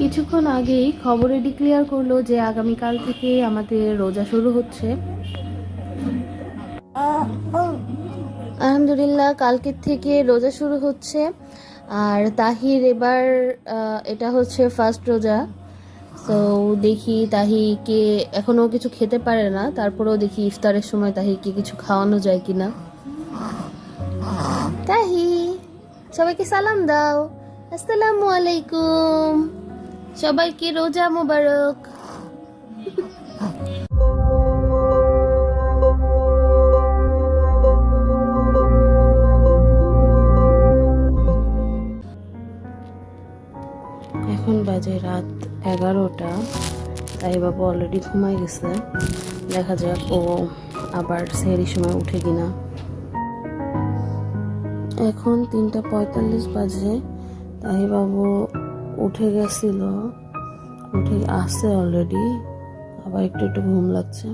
কিছুক্ষণ আগেই খবরে ডিক্লেয়ার করলো যে আগামীকাল থেকে আমাদের রোজা শুরু হচ্ছে। আলহামদুলিল্লাহ, কালকের থেকে রোজা শুরু হচ্ছে। আর তাহির এবার এটা হচ্ছে ফার্স্ট রোজা। তো দেখি তাহিকে, এখনও কিছু খেতে পারে না, তারপরেও দেখি ইফতারের সময় তাহিকে কিছু খাওয়ানো যায় কিনা। তাহি, সবাইকে সালাম দাও। আসসালামু আলাইকুম, সবাইকে রোজা মোবারক। এখন বাজে রাত 11টা। তাই বাবা অলরেডি ঘুমাই গেছে। দেখা যাক ও আবার সেহরির সময় উঠে কিনা। এখন 3:45 বাজে। তাই বাবু উঠে গেছিল, উঠে আসছে অলরেডি, আবার একটু একটু ঘুম লাগছে।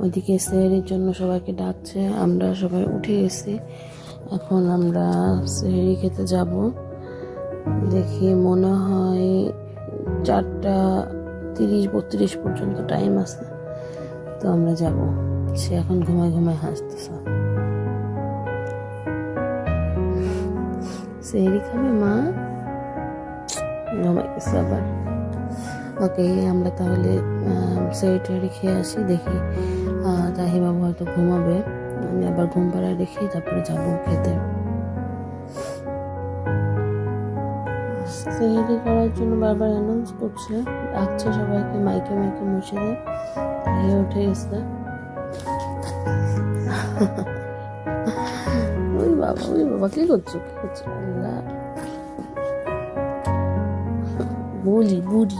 ওইদিকে সেহরির জন্য সবাইকে ডাকছে, আমরা সবাই উঠে গেছি। এখন আমরা সেহরি খেতে যাব। দেখি মনে হয় 4:30-32 পর্যন্ত টাইম আছে, তো আমরা যাব। সে এখন ঘুমায় ঘুমায় হাসতেছে। সেহরি খাবে মা? ঘুমাই গেছে আবার। ওকে, আমরা তাহলে সেহরি খেয়ে আসি। দেখি তাহি বাবু হয়তো ঘুমাবে, আমি আবার ঘুম পাড়ায় রেখে তারপরে যাবো খেতে। সেহরি করার জন্য বারবার অ্যানাউন্স করছে, ডাকছে সবাইকে মাইকে মাইকে মসজিদে। তাই উঠে গেছে। ওই বাবা কি করছো? আল্লাহ, বুড়ি বুড়ি।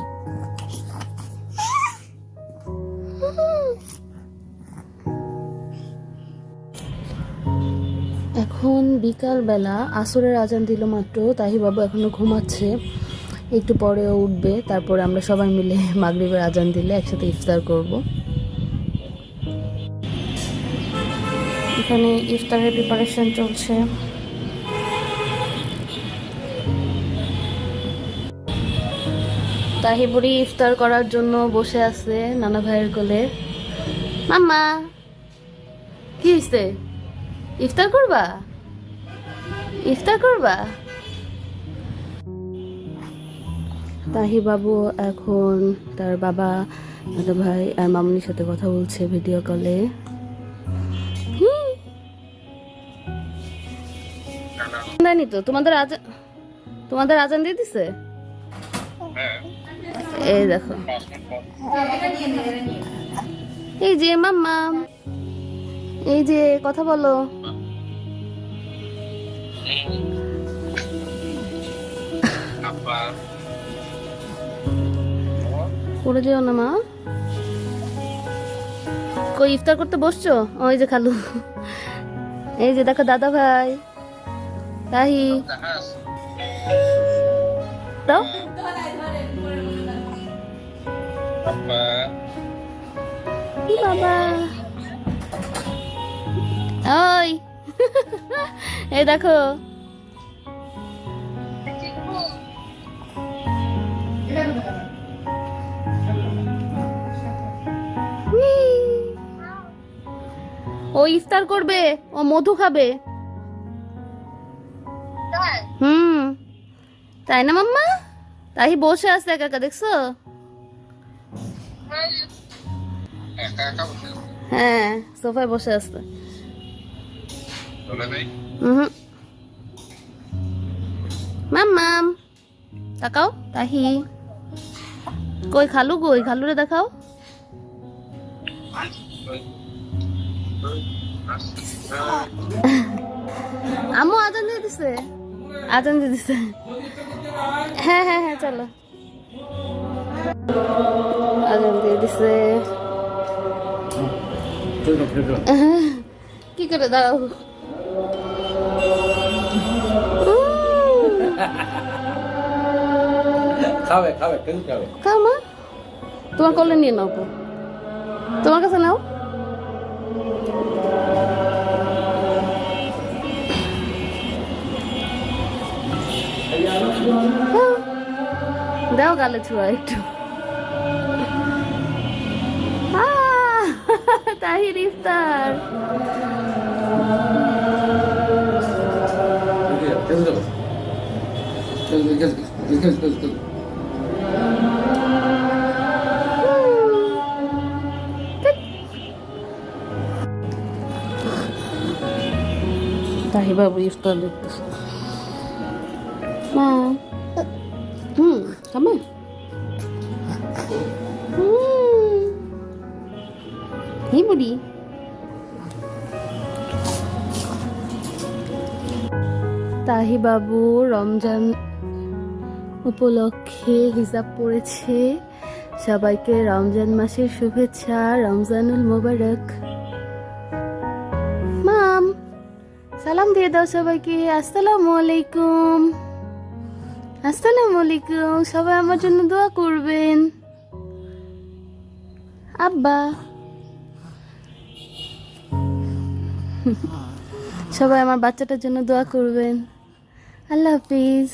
এখন বিকাল বেলা, আসরের আজান দিল মাত্র। তাহি বাবু এখনো ঘুমাচ্ছে, একটু পরেও উঠবে। তারপরে আমরা সবাই মিলে মাগরিবের আজান দিলে একসাথে ইফতার করব। এখানে ইফতারের প্রিপারেশন চলছে। তাহি বুড়ি ইফতার করার জন্য বসে আছে নানা ভাইয়ের কোলে। মাম্মা, কি হয়েছে? ইফতার করবা? ইফতার করবা? তাহি বাবু এখন তার বাবা, দাদা ভাই আর মামুনির সাথে কথা বলছে ভিডিও কলে। জানি তো তোমাদের আজান দিয়ে দিছে। এই দেখো, এই যে মাম্মা, এই যে কথা বলো। পড়ে যেও না মা। কই ইফতার করতে বসছো? ওই যে খালু, এই যে দেখো দাদা ভাই, তাহি দাও। বাবা ওই এই দেখো, ও ইফতার করবে, ও মধু খাবে। তাই না মাম্মা? তাই বসে আছে একা একা, দেখছো? হ্যাঁ, সোফায় বসে আছে। মাম্মাম তাকাও। তাহি কই? খালু কই? খালুরে দেখাও। আম্মু আজান দিয়ে দিছে, আজান দিয়ে দিছে। হ্যাঁ হ্যাঁ হ্যাঁ, চলো। আজান দিয়ে দিছে। কি করে? দাঁড়াও। খাবে খাবে কেন খাবে? খাও মা, তোমার কোলে নিয়ে নাও, তোমার কাছে নাও। দাও গালে ছোঁয়া একটু। তাহির ইফতার। তাহি বাবু ইফতার দেখতেছে। মা come on. Hey, buddy. তাহি বাবু রমজান উপলক্ষে হিজাব পড়েছে। সবাইকে রমজান মাসের শুভেচ্ছা, রমজানুল মোবারক। মাম সালাম দিয়ে দাও সবাইকে। আসসালামু আলাইকুম। আসসালামু আলাইকুম। সবাই আমার জন্য দোয়া করবেন। আব্বা সবাই আমার বাচ্চাটার জন্য দোয়া করবেন। আল্লাহ হাফিজ।